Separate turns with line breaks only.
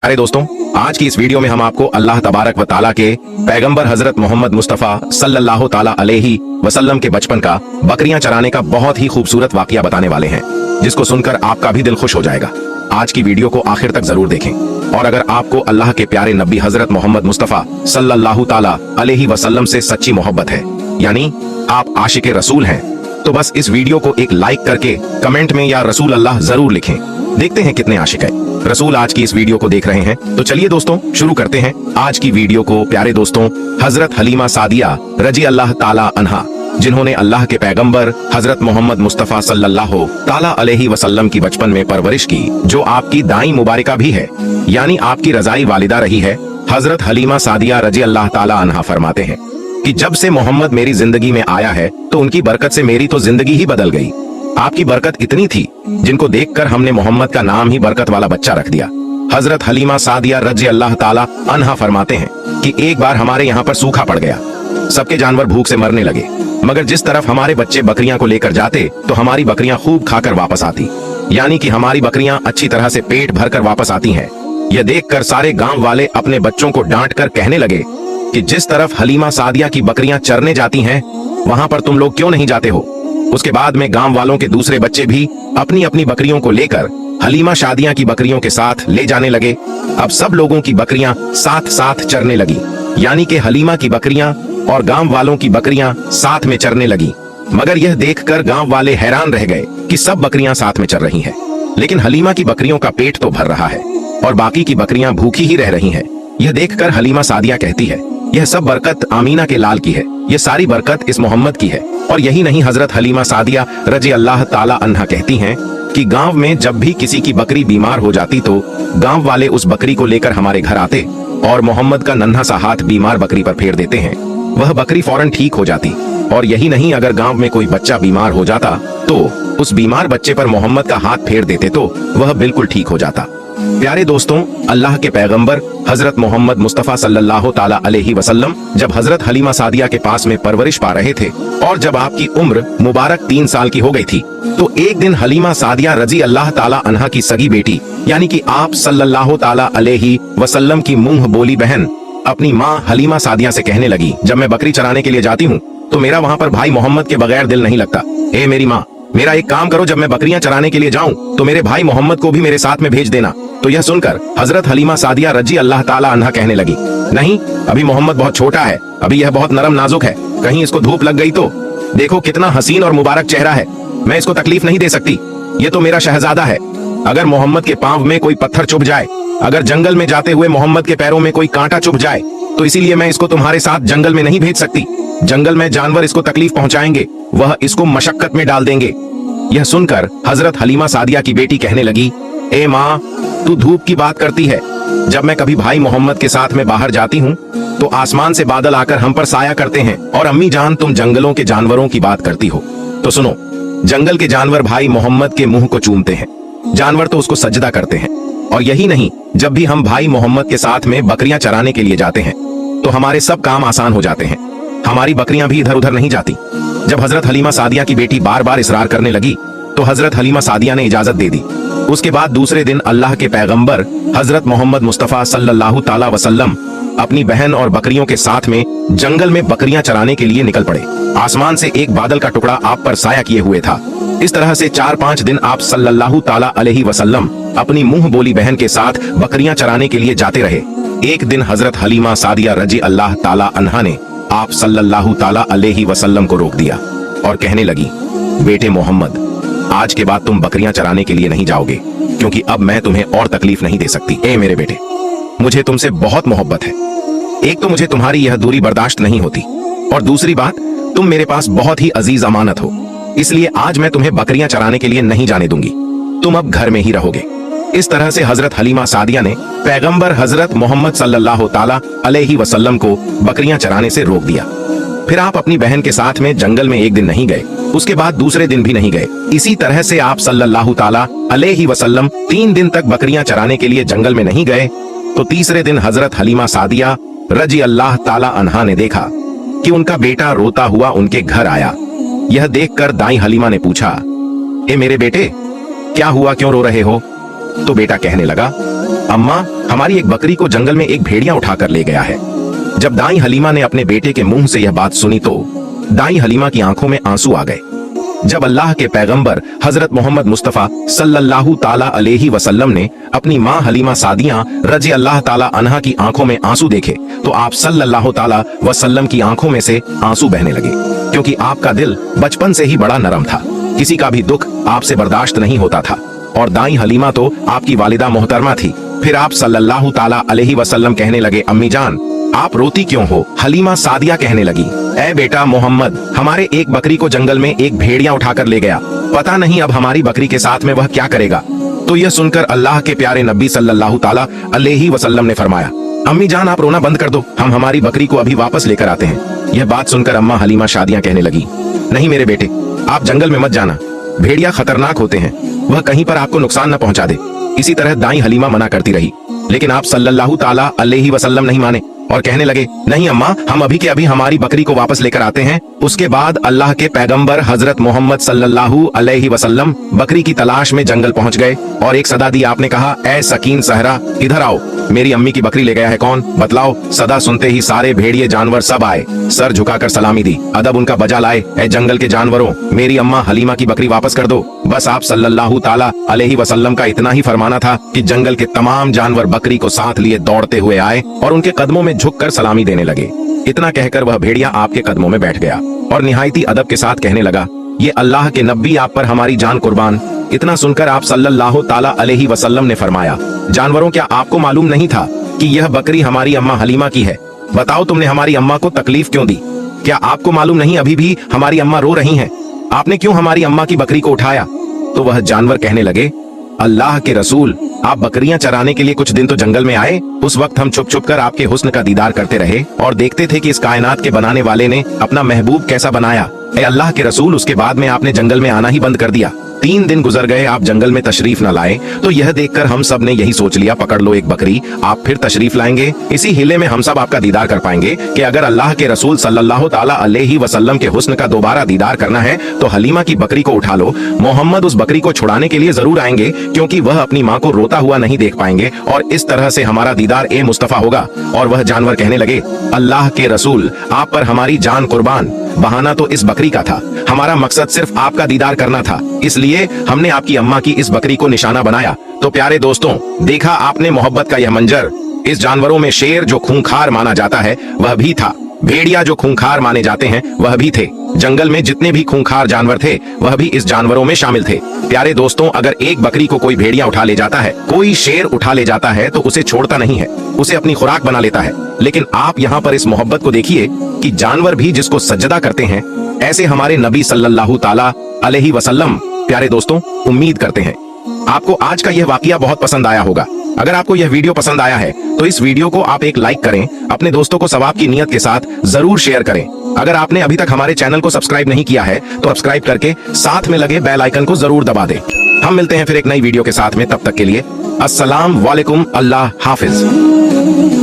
अरे दोस्तों, आज की इस वीडियो में हम आपको अल्लाह तबारक व ताला के पैगंबर हजरत मोहम्मद मुस्तफ़ा सल्लल्लाहु ताला अलैहि वसल्लम के बचपन का बकरियां चराने का बहुत ही खूबसूरत वाकया बताने वाले हैं, जिसको सुनकर आपका भी दिल खुश हो जाएगा। आज की वीडियो को आखिर तक जरूर देखें। और अगर आपको अल्लाह के प्यारे नबी हजरत मोहम्मद मुस्तफ़ा सल्लल्लाहु ताला अलैहि वसल्लम से सच्ची मोहब्बत है, यानी आप आशिक़े रसूल हैं, तो बस इस वीडियो को एक लाइक करके कमेंट में या रसूल अल्लाह जरूर लिखें। देखते हैं कितने आशिक है रसूल आज की इस वीडियो को देख रहे हैं। तो चलिए दोस्तों, शुरू करते हैं आज की वीडियो को। प्यारे दोस्तों, हजरत हलीमा सादिया रजी अल्लाह ताला अन्हा, जिन्होंने अल्लाह के पैगंबर हजरत मोहम्मद मुस्तफ़ा सल्लल्लाहु ताला अलैहि वसल्लम की बचपन में परवरिश की, जो आपकी दाई मुबारका भी है, यानी आपकी रजाई वालिदा रही है। हजरत हलीमा सादिया रजी अल्लाह ताला अन्हा फरमाते हैं कि जब से मोहम्मद मेरी जिंदगी में आया है तो उनकी बरकत से मेरी तो जिंदगी ही बदल गई। आपकी बरकत इतनी थी जिनको देखकर हमने मोहम्मद का नाम ही बरकत वाला बच्चा रख दिया। हजरत हलीमा सादिया रजी अल्लाह ताला अन्हा फरमाते हैं कि एक बार हमारे यहाँ पर सूखा पड़ गया, सबके जानवर भूख से मरने लगे, मगर जिस तरफ हमारे बच्चे बकरियां को लेकर जाते तो हमारी बकरियां खूब खाकर वापस आती, यानी कि हमारी बकरियां अच्छी तरह से पेट भरकर वापस आती हैं। यह देखकर सारे गांव वाले अपने बच्चों को डांट कर कहने लगे कि जिस तरफ हलीमा सादिया की बकरियां चरने जाती हैं, वहां पर तुम लोग क्यों नहीं जाते हो। उसके बाद में गांव वालों के दूसरे बच्चे भी अपनी अपनी बकरियों को लेकर हलीमा सादिया की बकरियों के साथ ले जाने लगे। अब सब लोगों की बकरियां साथ साथ चरने लगी, यानी कि हलीमा की बकरियां और गांव वालों की बकरियां साथ में चरने लगी। मगर यह देखकर गांव वाले हैरान रह गए कि सब बकरियां साथ में चर रही हैं, लेकिन हलीमा की बकरियों का पेट तो भर रहा है और बाकी की बकरियां भूखी ही रह रही हैं। यह देखकर हलीमा सादिया कहती है, यह सब बरकत आमीना के लाल की है, यह सारी बरकत इस मोहम्मद की है। और यही नहीं, हजरत हलीमा सादिया रजी अल्लाह ताला अन्हा कहती हैं कि गांव में जब भी किसी की बकरी बीमार हो जाती तो गांव वाले उस बकरी को लेकर हमारे घर आते और मोहम्मद का नन्हा सा हाथ बीमार बकरी पर फेर देते हैं, वह बकरी फौरन ठीक हो जाती। और यही नहीं, अगर गांव में कोई बच्चा बीमार हो जाता तो उस बीमार बच्चे पर मोहम्मद का हाथ फेर देते तो वह बिल्कुल ठीक हो जाता। प्यारे दोस्तों, अल्लाह के पैगंबर हजरत मोहम्मद मुस्तफ़ा सल्लल्लाहु ताला अलैहि वसल्लम जब हजरत हलीमा सादिया के पास में परवरिश पा रहे थे और जब आपकी उम्र मुबारक 3 साल की हो गई थी, तो एक दिन हलीमा सादिया रजी अल्लाह ताला अन्हा की सगी बेटी, यानी कि आप सल्लल्लाहु ताला अलैहि वसल्लम की मुंह बोली बहन अपनी माँ हलीमा सादिया से कहने लगी, जब मैं बकरी चराने के लिए जाती हूँ तो मेरा वहाँ पर भाई मोहम्मद के बगैर दिल नहीं लगता। ए मेरी माँ, मेरा एक काम करो, जब मैं बकरियां चराने के लिए जाऊं तो मेरे भाई मोहम्मद को भी मेरे साथ में भेज देना। तो यह सुनकर हजरत हलीमा सादिया रजी अल्लाह ताला अन्हा कहने लगी, नहीं, अभी मोहम्मद बहुत छोटा है, अभी यह बहुत नरम नाजुक है, कहीं इसको धूप लग गई तो। देखो कितना हसीन और मुबारक चेहरा है, मैं इसको तकलीफ नहीं दे सकती, ये तो मेरा शहजादा है। अगर मोहम्मद के पांव में कोई पत्थर चुभ जाए, अगर जंगल में जाते हुए मोहम्मद के पैरों में कोई कांटा चुभ जाए, तो इसीलिए मैं इसको तुम्हारे साथ जंगल में नहीं भेज सकती। जंगल में जानवर इसको तकलीफ पहुंचाएंगे, वह इसको मशक्कत में डाल देंगे। यह सुनकर हजरत हलीमा सादिया की बेटी कहने लगी, ए माँ, तू धूप की बात करती है, जब मैं कभी भाई मोहम्मद के साथ में बाहर जाती हूँ तो आसमान से बादल आकर हम पर साया करते हैं। और अम्मी जान, तुम जंगलों के जानवरों की बात करती हो, तो सुनो, जंगल के जानवर भाई मोहम्मद के मुंह को चूमते हैं, जानवर तो उसको सजदा करते हैं। और यही नहीं, जब भी हम भाई मोहम्मद के साथ में बकरियां चराने के लिए जाते हैं तो हमारे सब काम आसान हो जाते हैं, हमारी बकरियां भी इधर उधर नहीं जाती। जब हजरत हलीमा सादिया की बेटी बार बार इसरार करने लगी तो हजरत हलीमा सादिया ने इजाजत दे दी। उसके बाद दूसरे दिन अल्लाह के पैगंबर हजरत मोहम्मद मुस्तफ़ा सल्लल्लाहु ताला वसल्लम अपनी बहन और बकरियों के साथ में जंगल में बकरियां चराने के लिए निकल पड़े। आसमान से एक बादल का टुकड़ा आप पर साया किए हुए था। इस तरह से 4-5 दिन आप सल्लल्लाहु ताला अलैहि वसल्लम अपनी मुंह बोली बहन के साथ बकरियां चराने के लिए जाते रहे। एक दिन हजरत हलीमा सादिया रजी अल्लाह ताला अन्हा ने आप सल्लल्लाहु ताला अलैहि वसल्लम को रोक दिया और कहने लगी, बेटे मोहम्मद, आज के बाद तुम बकरियां चराने के लिए नहीं जाओगे, क्योंकि अब मैं तुम्हें और तकलीफ नहीं दे सकती। ए मेरे बेटे, मुझे तुमसे बहुत मोहब्बत है। एक तो मुझे तुम्हारी यह दूरी बर्दाश्त नहीं होती, और दूसरी बात, तुम मेरे पास बहुत ही अजीज अमानत हो, इसलिए आज मैं तुम्हें बकरियां चराने के लिए नहीं जाने दूंगी, तुम अब घर में ही रहोगे। इस तरह से हजरत हलीमा सादिया ने पैगंबर हजरत मोहम्मद सल्लल्लाहु ताला अलैहि वसल्लम को बकरियां चराने से रोक दिया। फिर आप अपनी बहन के साथ में जंगल में एक दिन नहीं गए, उसके बाद दूसरे दिन भी नहीं गए। इसी तरह से आप सल्लल्लाहु ताला अलैहि वसल्लम 3 दिन तक बकरियां चराने के लिए जंगल में नहीं गए। तो तीसरे दिन हजरत हलीमा सादिया रजी अल्लाह ताला अन्हा ने देखा कि उनका बेटा रोता हुआ उनके घर आया। यह देखकर दाई हलीमा ने पूछा, ए मेरे बेटे, क्या हुआ, क्यों रो रहे हो? तो बेटा कहने लगा, अम्मा, हमारी एक बकरी को जंगल में एक भेड़िया उठाकर ले गया है। जब दाई हलीमा ने अपने बेटे के मुंह से यह बात सुनी तो दाई हलीमा की आंखों में आंसू आ गए। जब अल्लाह के पैगंबर हजरत मोहम्मद मुस्तफा सल्लल्लाहु ताला अलैहि वसल्लम ने अपनी माँ हलीमा सादिया रज़ी अल्लाह ताला अन्हा की आंखों में आंसू देखे तो आप सल्लल्लाहु ताला वसल्लम की आंखों में से आंसू बहने लगे, क्योंकि आपका दिल बचपन से ही बड़ा नरम था। किसी का भी दुख आपसे बर्दाश्त नहीं होता था और दाई हलीमा तो आपकी वालिदा मोहतरमा थी। फिर आप सल्लल्लाहु ताला अलैहि वसल्लम कहने लगे, अम्मी जान आप रोती क्यों हो? हलीमा सादिया कहने लगी, ऐ बेटा मोहम्मद, हमारे एक बकरी को जंगल में एक भेड़िया उठाकर ले गया, पता नहीं अब हमारी बकरी के साथ में वह क्या करेगा। तो यह सुनकर अल्लाह के प्यारे नबी सल्लल्लाहु ताला अलैहि वसल्लम ने फरमाया, अम्मी जान आप रोना बंद कर दो, हम हमारी बकरी को अभी वापस लेकर आते हैं। यह बात सुनकर अम्मा हलीमा सादिया कहने लगी, नहीं मेरे बेटे, आप जंगल में मत जाना, भेड़िया खतरनाक होते हैं, वह कहीं पर आपको नुकसान न पहुंचा दे। इसी तरह दाई हलीमा मना करती रही, लेकिन आप सल्लल्लाहु ताला अलैहि वसल्लम नहीं माने और कहने लगे, नहीं अम्मा, हम अभी के अभी हमारी बकरी को वापस लेकर आते हैं। उसके बाद अल्लाह के पैगंबर हजरत मोहम्मद सल्लल्लाहु अलैहि वसल्लम बकरी की तलाश में जंगल पहुंच गए और एक सदा दी। आपने कहा, ऐ सकीन सहरा, इधर आओ, मेरी अम्मी की बकरी ले गया है कौन, बतलाओ। सदा सुनते ही सारे भेड़िए जानवर सब आए, सर झुकाकर सलामी दी, अदब उनका बजा लाए, ऐ जंगल के जानवरों, मेरी अम्मा हलीमा की बकरी वापस कर दो। बस आप सल्लल्लाहु ताला अलैहि वसल्लम का इतना ही फरमाना था कि जंगल के तमाम जानवर बकरी को साथ लिए दौड़ते हुए आए और उनके कदमों में झुककर सलामी देने लगे। इतना कहकर वह भेड़िया आपके कदमों में बैठ गया और निहायती अदब के साथ कहने लगा, ये अल्लाह के नबी, आप पर हमारी जान कुर्बान। इतना सुनकर आप सल्लल्लाहु ताला अलैहि वसल्लम ने फरमाया, जानवरों, क्या आपको मालूम नहीं था कि यह बकरी हमारी अम्मा हलीमा की है? बताओ तुमने हमारी अम्मा को तकलीफ क्यों दी? क्या आपको मालूम नहीं अभी भी हमारी अम्मा रो रही हैं? आपने क्यों हमारी अम्मा की बकरी को उठाया? तो वह जानवर कहने लगे, अल्लाह के रसूल, आप बकरियां चराने के लिए कुछ दिन तो जंगल में आए, उस वक्त हम छुप छुप कर आपके हुस्न का दीदार करते रहे और देखते थे कि इस कायनात के बनाने वाले ने अपना महबूब कैसा बनाया। ऐ अल्लाह के रसूल, उसके बाद में आपने जंगल में आना ही बंद कर दिया। 3 दिन गुजर गए, आप जंगल में तशरीफ न लाए, तो यह देखकर हम सब ने यही सोच लिया, पकड़ लो एक बकरी, आप फिर तशरीफ लाएंगे, इसी हिले में हम सब आपका दीदार कर पाएंगे कि अगर अल्लाह के रसूल सल्लल्लाहु ताला अलैहि वसल्लम के हुस्न का दोबारा दीदार करना है तो हलीमा की बकरी को उठा लो। मोहम्मद उस बकरी को छुड़ाने के लिए जरूर आएंगे, क्योंकि वह अपनी माँ को रोता हुआ नहीं देख पाएंगे और इस तरह से हमारा दीदार ए मुस्तफा होगा। और वह जानवर कहने लगे, अल्लाह के रसूल, आप पर हमारी जान कुर्बान, बहाना तो इस बकरी का था, हमारा मकसद सिर्फ आपका दीदार करना था, इसलिए हमने आपकी अम्मा की इस बकरी को निशाना बनाया। तो प्यारे दोस्तों, देखा आपने मोहब्बत का यह मंजर। इस जानवरों में शेर जो खूंखार माना जाता है वह भी था, भेड़िया जो खूंखार माने जाते हैं वह भी थे, जंगल में जितने भी खूंखार जानवर थे वह भी इस जानवरों में शामिल थे। प्यारे दोस्तों, अगर एक बकरी को कोई भेड़िया उठा ले जाता है, कोई शेर उठा ले जाता है तो उसे छोड़ता नहीं है, उसे अपनी खुराक बना लेता है। लेकिन आप यहाँ पर इस मोहब्बत को देखिए कि जानवर भी जिसको सजदा करते हैं, ऐसे हमारे नबी सल्लल्लाहु ताला अलैहि वसल्लम प्यारे दोस्तों उम्मीद करते हैं आपको आज का यह वाकया बहुत पसंद आया होगा। अगर आपको यह वीडियो पसंद आया है तो इस वीडियो को आप एक लाइक करें, अपने दोस्तों को सवाब की नियत के साथ जरूर शेयर करें। अगर आपने अभी तक हमारे चैनल को सब्सक्राइब नहीं किया है तो सब्सक्राइब करके साथ में लगे बेल आइकन को जरूर दबा दें। हम मिलते हैं फिर एक नई वीडियो के साथ में, तब तक के लिए अस्सलाम वालेकुम, अल्लाह हाफिज।